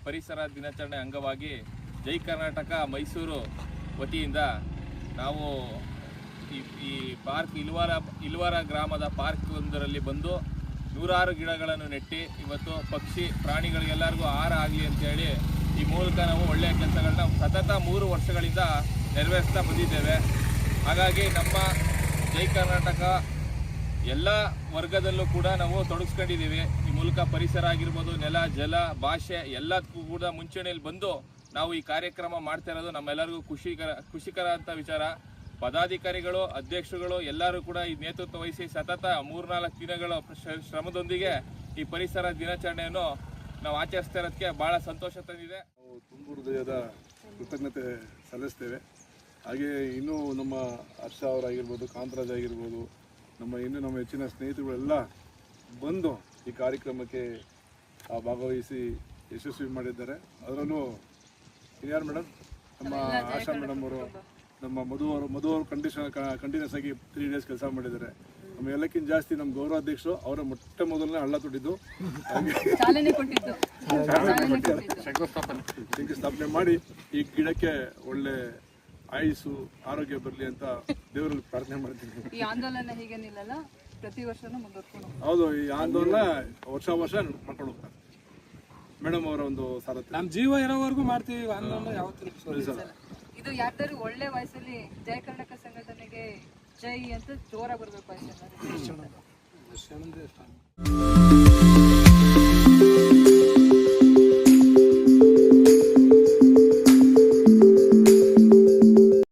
ಪರಿಸರ ದಿನಾಚರಣೆ ಅಂಗವಾಗಿ ಜೈ ಕರ್ನಾಟಕ ಮೈಸೂರು ವತಿಯಿಂದ ನಾವು ಈ ಪಾರ್ಕ್ ಇಲ್ವಾರ ಗ್ರಾಮದ ಪಾರ್ಕ್ ಒಂದರಲ್ಲಿ ಬಂದು 100 ಗಿಡಗಳನ್ನು ನೆಟ್ಟಿ ಇವತ್ತು ಪಕ್ಷಿ ಪ್ರಾಣಿಗಳಿಗೆಲ್ಲರಿಗೂ ಆಹಾರ ಆಗಲಿ ಅಂತೇಳಿ ಈ ಮೂಲಕ ನಾವು ಒಳ್ಳೆಯ ಕೆಲಸಗಳನ್ನ ಸತತ 3 ವರ್ಷಗಳಿಂದ ನೆರವೇರಿಸ್ತಾ ಬಂದಿದ್ದೇವೆ. ಹಾಗಾಗಿ ನಮ್ಮ ಜೈ ಕರ್ನಾಟಕ ಎಲ್ಲ ವರ್ಗದಲ್ಲೂ ಕೂಡ ನಾವು ತೊಡಗಿಸ್ಕೊಂಡಿದ್ದೀವಿ. ಈ ಮೂಲಕ ಪರಿಸರ ಆಗಿರ್ಬೋದು, ನೆಲ, ಜಲ, ಭಾಷೆ ಎಲ್ಲದಕ್ಕೂ ಕೂಡ ಮುಂಚೂಣಿಯಲ್ಲಿ ಬಂದು ನಾವು ಈ ಕಾರ್ಯಕ್ರಮ ಮಾಡ್ತಾ ಇರೋದು ನಮ್ಮೆಲ್ಲರಿಗೂ ಖುಷಿಕರ ಅಂತ ವಿಚಾರ. ಪದಾಧಿಕಾರಿಗಳು, ಅಧ್ಯಕ್ಷರುಗಳು ಎಲ್ಲರೂ ಕೂಡ ಈ ನೇತೃತ್ವ ವಹಿಸಿ ಸತತ 3-4 ದಿನಗಳ ಶ್ರಮದೊಂದಿಗೆ ಈ ಪರಿಸರ ದಿನಾಚರಣೆಯನ್ನು ನಾವು ಆಚರಿಸ್ತಾ ಇರೋದಕ್ಕೆ ಬಹಳ ಸಂತೋಷ ತಂದಿದೆ. ನಾವು ತುಂಬ ಹೃದಯದ ಕೃತಜ್ಞತೆ ಸಲ್ಲಿಸ್ತೇವೆ. ಹಾಗೆ ಇನ್ನೂ ನಮ್ಮ ಹರ್ಷ ಅವರಾಗಿರ್ಬೋದು, ಕಾಂತರಾಜ್ ಆಗಿರ್ಬೋದು, ನಮ್ಮ ಹೆಚ್ಚಿನ ಸ್ನೇಹಿತರುಗಳೆಲ್ಲ ಬಂದು ಈ ಕಾರ್ಯಕ್ರಮಕ್ಕೆ ಭಾಗವಹಿಸಿ ಯಶಸ್ವಿ ಮಾಡಿದ್ದಾರೆ. ಅದರಲ್ಲೂ ಇನ್ಯಾರು ಮೇಡಮ್, ನಮ್ಮ ಆಶಾ ಮೇಡಮ್ ಅವರು, ನಮ್ಮ ಮಧು ಅವರು ಕಂಟಿನ್ಯೂಸ್ ಆಗಿ 3 ಡೇಸ್ ಕೆಲಸ ಮಾಡಿದ್ದಾರೆ. ನಮ್ಮ ಎಲ್ಲಕ್ಕಿಂತ ಜಾಸ್ತಿ ನಮ್ಮ ಗೌರವಾಧ್ಯಕ್ಷರು ಅವರ ಮೊದಲನೇ ಹಳ್ಳ ತೊಟ್ಟಿದ್ದು ಶಂಕುಸ್ಥಾಪನೆ ಮಾಡಿ ಈ ಗಿಡಕ್ಕೆ ಒಳ್ಳೆ ಆಯುಸ್ಸು, ಆರೋಗ್ಯ ಬರಲಿ ಅಂತ ದೇವರಲ್ಲಿ ಪ್ರಾರ್ಥನೆ ಮಾಡ್ತೀನಿ. ಈ ಆಂದೋಲನ ಹೀಗೆ ನಿಲ್ಲಲ್ಲ, ಪ್ರತಿ ವರ್ಷನೂ ಮುಂದುವರ್ಕೊಂಡು ಹೌದು, ಈ ಆಂದೋಲನ ವರ್ಷ ಮಾಡ್ಕೊಂಡು ಹೋಗ್ತಾರೆ. ಮೇಡಮ್ ಅವರ ಒಂದು ಸಾರಥ್ಯ ನಮ್ಮ ಜೀವ ಇರೋವರೆಗೂ ಮಾಡ್ತೀವಿ ಆಂದೋಲನ ಯಾವತ್ತೂ. ಇದು ಯಾರ್ದಾರು ಒಳ್ಳೆ ವಯಸ್ಸಲ್ಲಿ ಜಯ ಕರ್ನಾಟಕ ಸಂಘಟನೆಗೆ ಜೈ ಅಂತ ಜೋರ ಬರ್ಬೇಕು ಅಷ್ಟೇ.